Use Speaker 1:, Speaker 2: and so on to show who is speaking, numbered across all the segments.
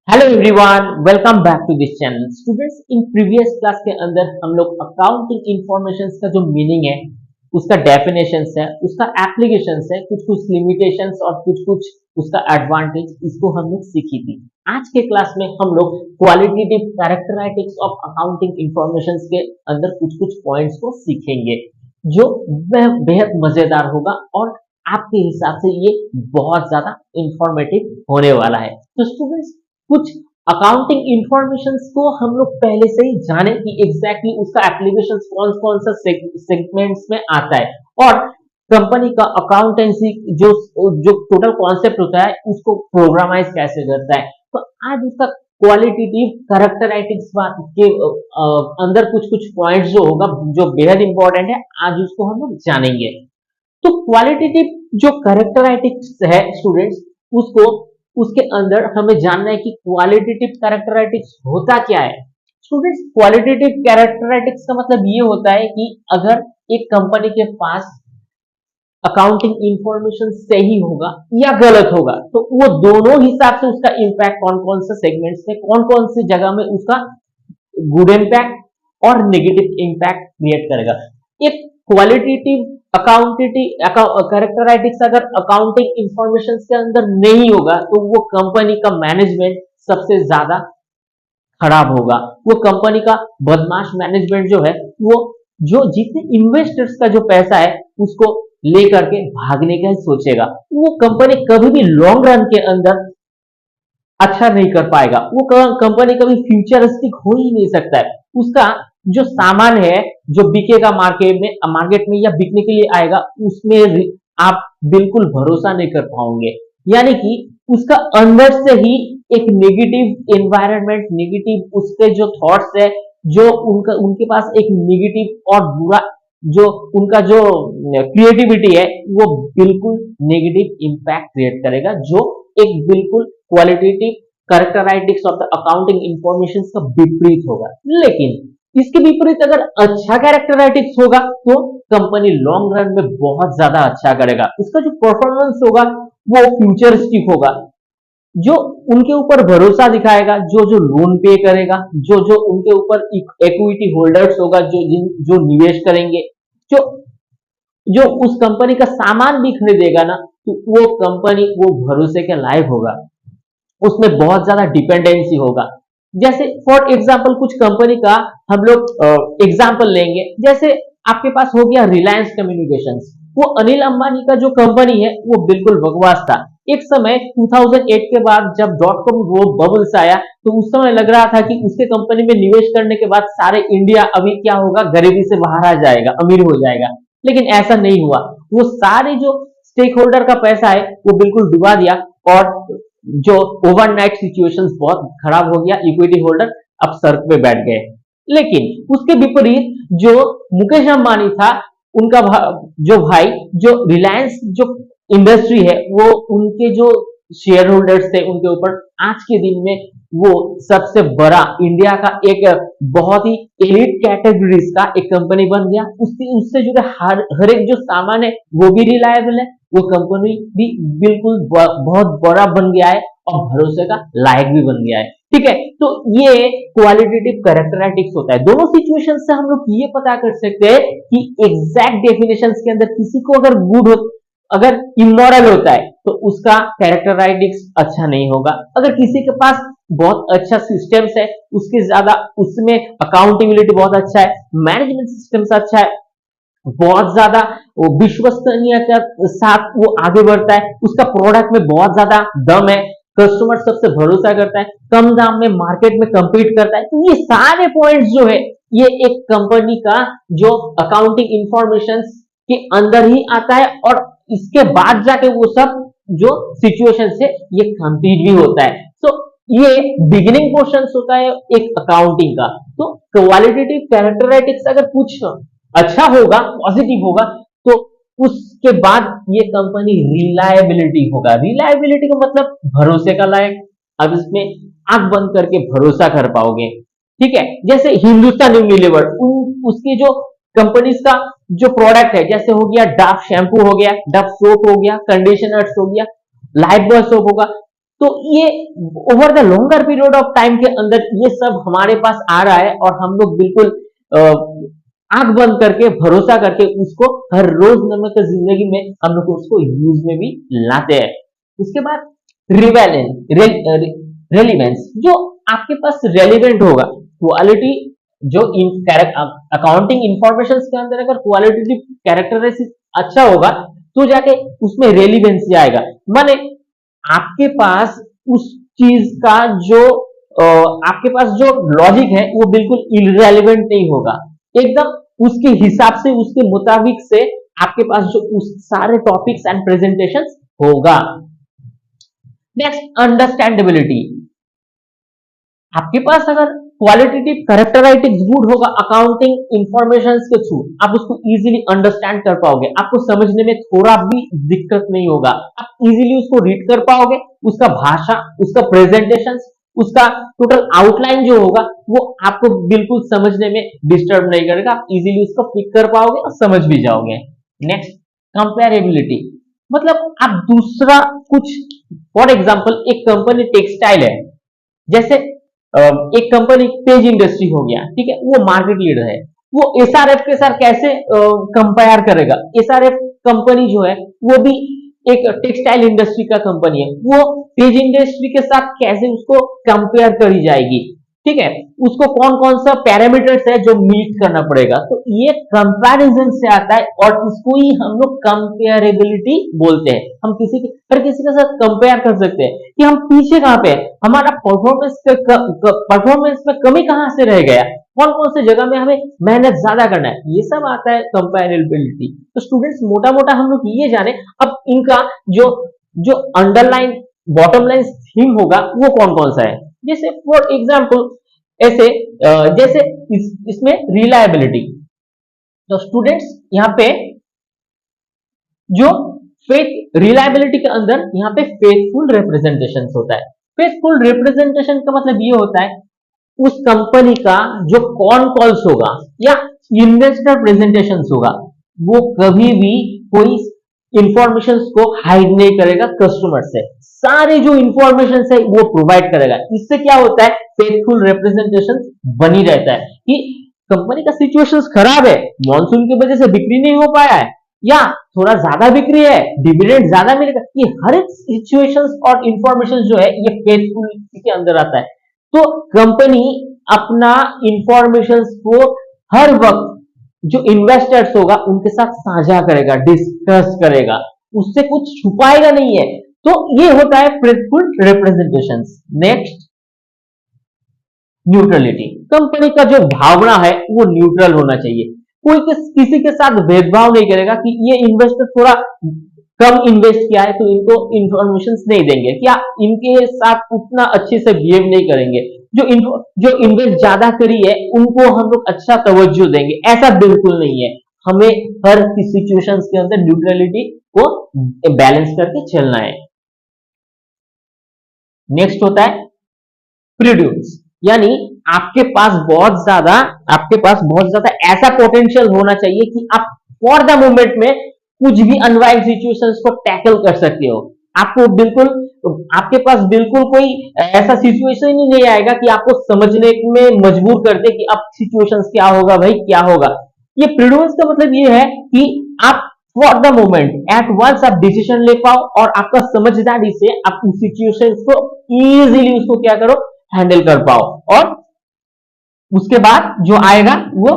Speaker 1: Hello everyone, welcome back to this channel. Students, in previous class के अंदर हम लोग अकाउंटिंग इंफॉर्मेशंस का जो मीनिंग है, उसका डेफिनेशंस है, उसका एप्लीकेशंस है, कुछ कुछ लिमिटेशंस और कुछ कुछ उसका एडवांटेज, इसको हम लोग सीखी थी। आज के क्लास में हम लोग qualitative characteristics of accounting informations के अंदर कुछ कुछ पॉइंट्स को सीखेंगे, जो बेहद मजेदार होगा और आपके हिसाब से ये बहुत ज्यादा इंफॉर्मेटिव होने वाला है। तो स्टूडेंट्स, कुछ अकाउंटिंग इंफॉर्मेशंस को हम लोग पहले से ही जाने कि एग्जैक्टली उसका एप्लीकेशन कौन कौन सा सेगमेंट्स में आता है और कंपनी का अकाउंटेंसी जो जो टोटल कॉन्सेप्ट होता है उसको प्रोग्रामाइज कैसे करता है। तो आज उसका क्वालिटेटिव कैरेक्टरिस्टिक्स के अंदर कुछ कुछ पॉइंट्स जो होगा जो बेहद इंपॉर्टेंट है, आज उसको हम लोग जानेंगे। तो क्वालिटेटिव जो कैरेक्टरिस्टिक्स है स्टूडेंट्स, उसको उसके अंदर हमें जानना है कि क्वालिटेटिव कैरेक्टरिस्टिक्स होता क्या है। स्टूडेंट्स, क्वालिटेटिव कैरेक्टरिस्टिक्स का मतलब ये होता है कि अगर एक कंपनी के पास अकाउंटिंग इंफॉर्मेशन सही होगा या गलत होगा, तो वो दोनों हिसाब से उसका इंपैक्ट कौन कौन से सेगमेंट्स में, कौन कौन सी जगह में उसका गुड इम्पैक्ट और नेगेटिव इम्पैक्ट क्रिएट करेगा। एक क्वालिटेटिव अकाउंटेटिव कैरेक्टरिस्टिक्स अगर अकाउंटिंग इंफॉर्मेशन के अंदर नहीं होगा, तो वो कंपनी का मैनेजमेंट सबसे ज्यादा खराब होगा। वो कंपनी का बदमाश मैनेजमेंट जो है, वो जो जितने इन्वेस्टर्स का जो पैसा है उसको लेकर के भागने का सोचेगा। वो कंपनी कभी भी लॉन्ग रन के अंदर अच्छा नहीं कर पाएगा। वो कंपनी कभी फ्यूचरिस्टिक हो ही नहीं सकता है। उसका जो सामान है जो बिकेगा मार्केट में या बिकने के लिए आएगा, उसमें आप बिल्कुल भरोसा नहीं कर पाओगे। यानी कि उसका अंदर से ही एक नेगेटिव एनवायरनमेंट, नेगेटिव उसके जो थॉट्स है, जो उनके पास एक नेगेटिव और बुरा जो उनका जो क्रिएटिविटी है, वो बिल्कुल नेगेटिव इंपैक्ट क्रिएट करेगा, जो एक बिल्कुल qualitative characteristics of the accounting information का विपरीत होगा। लेकिन इसके विपरीत अगर अच्छा कैरेक्टरिस्टिक्स होगा, तो कंपनी लॉन्ग रन में बहुत ज्यादा अच्छा करेगा। उसका जो परफॉर्मेंस होगा वो फ्यूचरिस्टिक होगा, जो उनके ऊपर भरोसा दिखाएगा, जो जो लोन पे करेगा, जो जो उनके ऊपर इक्विटी होल्डर्स होगा, जो निवेश करेंगे, जो जो उस कंपनी का सामान भी खरीदेगा ना, तो वो कंपनी वो भरोसे के लायक होगा। उसमें बहुत ज्यादा डिपेंडेंसी होगा। जैसे फॉर एग्जांपल कुछ कंपनी का हम लोग एग्जांपल लेंगे। जैसे आपके पास हो गया रिलायंस कम्युनिकेशंस। वो अनिल अंबानी का जो कंपनी है वो बिल्कुल बकवास था। एक समय 2008 के बाद जब डॉट कॉम वो बबल्स आया, तो उस समय लग रहा था कि उसके कंपनी में निवेश करने के बाद सारे इंडिया अभी क्या होगा, गरीबी से बाहर आ जाएगा, अमीर हो जाएगा। लेकिन ऐसा नहीं हुआ। वो सारे जो स्टेक होल्डर का पैसा है वो बिल्कुल डुबा दिया और जो ओवरनाइट सिचुएशंस बहुत खराब हो गया, इक्विटी होल्डर अब सड़क पे बैठ गए। लेकिन उसके विपरीत जो मुकेश अंबानी था, उनका जो भाई, जो रिलायंस जो इंडस्ट्री है, वो उनके जो शेयर होल्डर्स थे उनके ऊपर आज के दिन में वो सबसे बड़ा इंडिया का एक बहुत ही एलिट कैटेगरीज का एक कंपनी बन गया। उससे जुड़े हर एक जो सामान है वो भी रिलायबल है। वो कंपनी भी बिल्कुल बहुत बड़ा बन गया है और भरोसे का लायक भी बन गया है। ठीक है, तो ये क्वालिटेटिव कैरेक्टरिस्टिक्स होता है। दोनों सिचुएशन से हम लोग ये पता कर सकते हैं कि एग्जैक्ट डेफिनेशंस के अंदर किसी को अगर इमोरल होता है तो उसका कैरेक्टरिस्टिक्स अच्छा नहीं होगा। अगर किसी के पास बहुत अच्छा सिस्टम्स है, उसके ज्यादा उसमें अकाउंटेबिलिटी बहुत अच्छा है, मैनेजमेंट सिस्टम्स अच्छा है, बहुत ज्यादा वो विश्वसनीयता के साथ वो आगे बढ़ता है, उसका प्रोडक्ट में बहुत ज्यादा दम है, कस्टमर सबसे भरोसा करता है, कम दाम में मार्केट में compete करता है, तो ये सारे पॉइंट्स जो है ये एक कंपनी का जो अकाउंटिंग इंफॉर्मेशन के अंदर ही आता है और इसके बाद जाके वो सब जो सिचुएशन से ये कंप्लीट भी होता है। तो ये बिगिनिंग पोर्शन होता है एक अकाउंटिंग का। तो क्वालिटेटिव कैरेक्टरिस्टिक्स अगर कुछ अच्छा होगा, पॉजिटिव होगा, तो उसके बाद ये कंपनी रिलायबिलिटी होगा। रिलायबिलिटी का मतलब भरोसे का लायक। अब इसमें आंख बंद करके भरोसा कर पाओगे। ठीक है, जैसे हिंदुस्तान यूनिलीवर, उसकी जो कंपनीज का जो प्रोडक्ट है, जैसे हो गया डव शैम्पू, हो गया डव सोप, हो गया कंडीशनर्स, हो गया लाइफ बॉय सोप होगा, तो ये over the longer period of time के अंदर ये सब हमारे पास आ रहा है और हम लोग बिल्कुल आंख बंद करके भरोसा करके उसको हर रोजमर्रा की जिंदगी में हम लोग उसको यूज में भी लाते हैं। उसके बाद रेलिवेंस, जो आपके पास रेलिवेंट होगा, क्वालिटी जो अकाउंटिंग इंफॉर्मेशन के अंदर अगर क्वालिटेटिव कैरेक्टरिस्टिक अच्छा होगा तो जाके उसमें रेलिवेंसी आएगा। माने आपके पास उस चीज का जो आपके पास जो लॉजिक है वो बिल्कुल इररेलेवेंट नहीं होगा, एकदम उसके हिसाब से उसके मुताबिक से आपके पास जो उस सारे टॉपिक्स एंड प्रेजेंटेशन होगा। Next, understandability. आपके पास अगर क्वालिटेटिव कैरेक्टरिस्टिक्स गुड होगा अकाउंटिंग इंफॉर्मेशन के थ्रू, आप उसको इजीली अंडरस्टैंड कर पाओगे, आपको समझने में थोड़ा भी दिक्कत नहीं होगा, आप इजीली उसको रीड कर पाओगे, उसका भाषा, उसका प्रेजेंटेशन, उसका टोटल आउटलाइन जो होगा वो आपको बिल्कुल समझने में डिस्टर्ब नहीं करेगा, आप इजीली उसको पिक कर पाओगे और समझ भी जाओगे। नेक्स्ट, कंपेरेबिलिटी, मतलब आप दूसरा कुछ, फॉर एग्जांपल एक कंपनी टेक्सटाइल है, जैसे एक कंपनी पेज इंडस्ट्री हो गया, ठीक है, वो मार्केट लीडर है, वो एसआरएफ के साथ कैसे कंपेयर करेगा? एसआरएफ कंपनी जो है वो भी एक टेक्सटाइल इंडस्ट्री का कंपनी है, वो पेज इंडस्ट्री के साथ कैसे उसको कंपेयर करी जाएगी? ठीक है, उसको कौन कौन सा पैरामीटर्स है जो मीट करना पड़ेगा, तो ये कंपैरिजन से आता है और इसको ही हम लोग कंपेरेबिलिटी बोलते हैं। हम किसी के हर किसी के साथ कंपेयर कर सकते हैं कि हम पीछे कहां पे है, हमारा परफॉर्मेंस में कमी कहां से रह गया, कौन कौन से जगह में हमें मेहनत ज्यादा करना है, ये सब आता है कंपेरेबिलिटी। तो स्टूडेंट्स, मोटा मोटा हम लोग ये जाने अब इनका जो जो अंडरलाइन बॉटम लाइन थीम होगा वो कौन कौन सा है। जैसे फॉर एग्जाम्पल ऐसे जैसे इसमें रिलायबिलिटी, तो स्टूडेंट्स यहाँ पे जो फेथ रिलायबिलिटी के अंदर यहाँ पे फेथफुल रिप्रेजेंटेशन होता है। फेथफुल रिप्रेजेंटेशन का मतलब ये होता है उस कंपनी का जो कॉन कॉल्स होगा या इन्वेस्टर प्रेजेंटेशन होगा वो कभी भी कोई इंफॉर्मेशन को हाइड नहीं करेगा कस्टमर से, सारे जो इंफॉर्मेशन है वो प्रोवाइड करेगा। इससे क्या होता है, फेथफुल रिप्रेजेंटेशन बनी रहता है कि कंपनी का सिचुएशन खराब है, मॉनसून की वजह से बिक्री नहीं हो पाया है या थोड़ा ज्यादा बिक्री है, डिविडेंड ज्यादा मिलेगा, ये हर एक सिचुएशन और इंफॉर्मेशन जो है ये फेथफुल के अंदर आता है। तो कंपनी अपना इंफॉर्मेशन को हर वक्त जो इन्वेस्टर्स होगा उनके साथ साझा करेगा, डिस्कस करेगा, उससे कुछ छुपाएगा नहीं है। तो ये होता है faithful representation. Next, neutrality, company का जो भावना है वो न्यूट्रल होना चाहिए, कोई किसी के साथ भेदभाव नहीं करेगा कि ये इन्वेस्टर थोड़ा कम इन्वेस्ट किया है तो इनको इंफॉर्मेशन नहीं देंगे, क्या इनके साथ उतना अच्छे से बिहेव नहीं करेंगे, जो इन्वेस्ट ज्यादा करी है उनको हम लोग अच्छा तवज्जो देंगे, ऐसा बिल्कुल नहीं है। हमें हर सिचुएशन के अंदर न्यूट्रलिटी को बैलेंस करके चलना है। नेक्स्ट होता है प्रूडेंस, यानी आपके पास बहुत ज्यादा ऐसा पोटेंशियल होना चाहिए कि आप फॉर द मोमेंट में कुछ भी अनवाइज सिचुएशंस को टैकल कर सकते हो। आपके पास बिल्कुल कोई ऐसा सिचुएशन ही नहीं आएगा कि आपको समझने में मजबूर कर दे कि अब सिचुएशंस क्या होगा भाई, क्या होगा। ये प्रूडेंस का मतलब ये है कि आप for the moment at once आप डिसीजन ले पाओ और आपका समझदारी से आप उस सिचुएशन को इजीली उसको क्या करो, हैंडल कर पाओ, और उसके बाद जो आएगा वो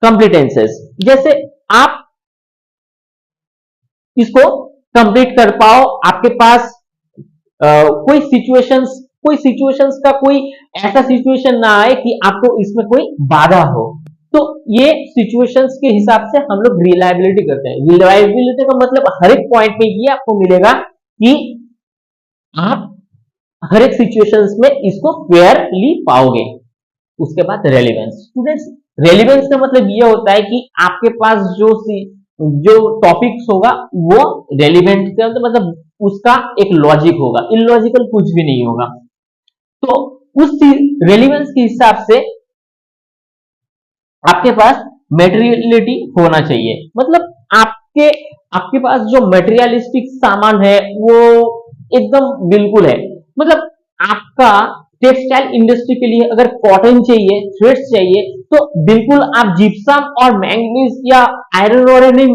Speaker 1: कॉम्पिटेंसेस, जैसे आप इसको कंप्लीट कर पाओ, आपके पास कोई सिचुएशंस का कोई ऐसा सिचुएशन ना आए कि आपको इसमें कोई बाधा हो। तो ये सिचुएशंस के हिसाब से हम लोग रिलायबिलिटी करते हैं। रिलायबिलिटी का मतलब हर एक पॉइंट में ये आपको मिलेगा कि आप हर एक सिचुएशंस में इसको फेयरली पाओगे। उसके बाद रेलेवेंस, स्टूडेंट्स रेलेवेंस का मतलब ये होता है कि आपके पास जो टॉपिक्स होगा वो रेलिवेंट का मतलब उसका एक लॉजिक होगा, इलॉजिकल कुछ भी नहीं होगा। तो उस रेलिवेंस के हिसाब से आपके पास मेटेरियलिटी होना चाहिए, मतलब आपके पास जो मेटेरियलिस्टिक सामान है वो एकदम बिल्कुल है। मतलब आपका टेक्सटाइल इंडस्ट्री के लिए अगर कॉटन चाहिए, थ्रेड्स चाहिए, तो बिल्कुल आप जिप्सम और मैंगनीज या आयरन ओर नहीं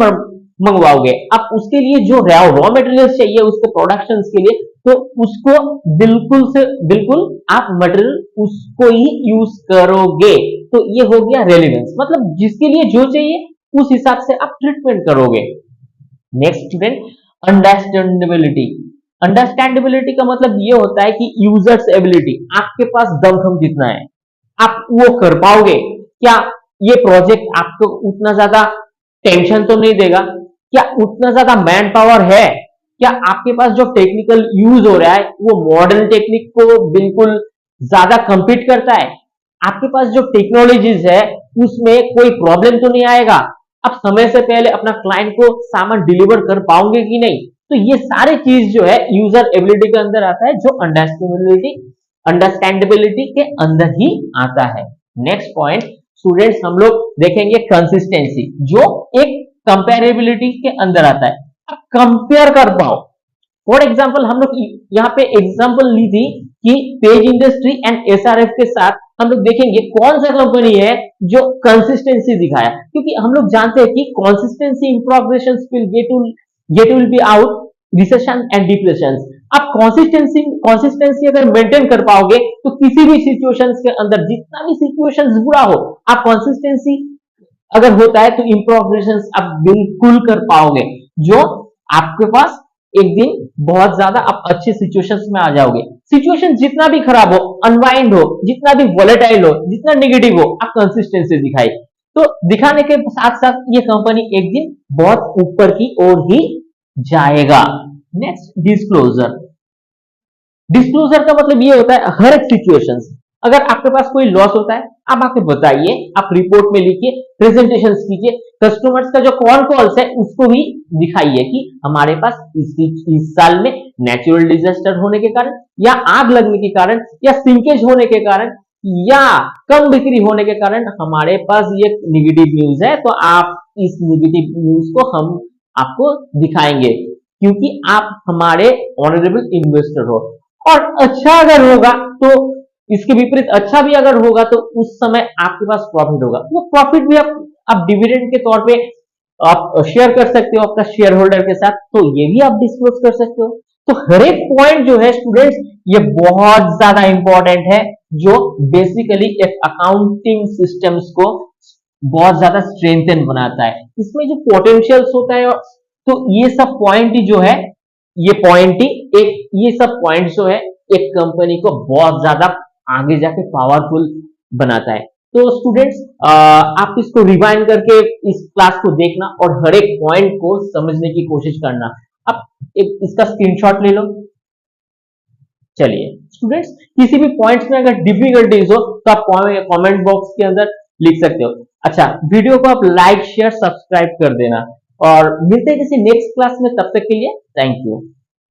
Speaker 1: मंगवाओगे। आप उसके लिए जो रॉ मटेरियल्स चाहिए उसके प्रोडक्शन के लिए, तो उसको बिल्कुल से बिल्कुल आप मटेरियल उसको ही यूज करोगे। तो ये हो गया रेलिवेंस, मतलब जिसके लिए जो चाहिए उस हिसाब से आप ट्रीटमेंट करोगे। Next student, understandability. अंडरस्टैंडेबिलिटी का मतलब ये होता है कि यूजर्स एबिलिटी, आपके पास दमखम कितना है, आप वो कर पाओगे क्या, ये प्रोजेक्ट आपको उतना ज्यादा टेंशन तो नहीं देगा क्या, उतना ज्यादा मैन पावर है क्या, आपके पास जो टेक्निकल यूज हो रहा है वो मॉडर्न टेक्निक को बिल्कुल ज्यादा कंपीट करता है, आपके पास जो टेक्नोलॉजीज है उसमें कोई प्रॉब्लम तो नहीं आएगा, आप समय से पहले अपना क्लाइंट को सामान डिलीवर कर पाओगे कि नहीं। तो ये सारे चीज जो है यूजर एबिलिटी के अंदर आता है, जो अंडरस्टैंडेबिलिटी के अंदर ही आता है। नेक्स्ट पॉइंट स्टूडेंट्स हम लोग देखेंगे कंसिस्टेंसी, जो एक कंपेरेबिलिटी के अंदर आता है। आप कंपेयर कर पाओ। फॉर एग्जाम्पल हम लोग यहाँ पे एग्जाम्पल ली थी कि पेज इंडस्ट्री एंड एसआरएफ के साथ हम लोग देखेंगे कौन सा कंपनी है जो कंसिस्टेंसी दिखाया, क्योंकि हम लोग जानते हैं कि consistency in progression will be out recession and depression. आप कंसिस्टेंसी अगर मेंटेन कर पाओगे तो किसी भी सिचुएशंस के अंदर, जितना भी सिचुएशंस बुरा हो, आप कंसिस्टेंसी अगर होता है तो इंप्रोग्रेशन आप बिल्कुल कर पाओगे, जो आपके पास एक दिन बहुत ज्यादा आप अच्छे सिचुएशंस में आ जाओगे। सिचुएशन जितना भी खराब हो, अनवाइंड हो, जितना भी वॉलेटाइल हो, जितना नेगेटिव हो, आप कंसिस्टेंसी दिखाई, तो दिखाने के साथ साथ ये कंपनी एक दिन बहुत ऊपर की ओर ही जाएगा। Next, disclosure. डिस्क्लोजर का मतलब ये होता है हर एक सिचुएशन, अगर आपके पास कोई लॉस होता है आप आके बताइए, आप रिपोर्ट में लिखिए, प्रेजेंटेशन कीजिए, कस्टमर्स का जो कॉन कॉल्स है उसको भी दिखाइए कि हमारे पास इस साल में नेचुरल डिजास्टर होने के कारण, या आग लगने के कारण, या सिंकेज होने के कारण, या कम बिक्री होने के कारण हमारे पास ये निगेटिव न्यूज है, तो आप इस निगेटिव न्यूज को हम आपको दिखाएंगे क्योंकि आप हमारे ऑनरेबल इन्वेस्टर हो। और अच्छा अगर होगा तो इसके विपरीत अच्छा भी अगर होगा तो उस समय आपके पास प्रॉफिट होगा, वो प्रॉफिट भी आप डिविडेंड के तौर पे आप शेयर कर सकते हो आपका शेयर होल्डर के साथ, तो ये भी आप डिस्क्लोज कर सकते हो। तो हर एक पॉइंट जो है स्टूडेंट्स ये बहुत ज्यादा इंपॉर्टेंट है, जो बेसिकली एक अकाउंटिंग सिस्टम्स को बहुत ज्यादा स्ट्रेंथन बनाता है। इसमें जो पोटेंशियल्स होता है, तो ये सब पॉइंट ही जो है, ये पॉइंट ही एक, ये सब पॉइंट जो है एक कंपनी को बहुत ज्यादा आगे जाके पावरफुल बनाता है। तो स्टूडेंट्स आप इसको रिवाइंड करके इस क्लास को देखना और हर एक पॉइंट को समझने की कोशिश करना। आप एक इसका स्क्रीनशॉट ले लो। चलिए स्टूडेंट्स, किसी भी पॉइंट्स में अगर डिफिकल्टीज हो तो आप कमेंट बॉक्स के अंदर लिख सकते हो। अच्छा, वीडियो को आप लाइक शेयर सब्सक्राइब कर देना और मिलते हैं किसी नेक्स्ट क्लास में, तब तक के लिए थैंक यू।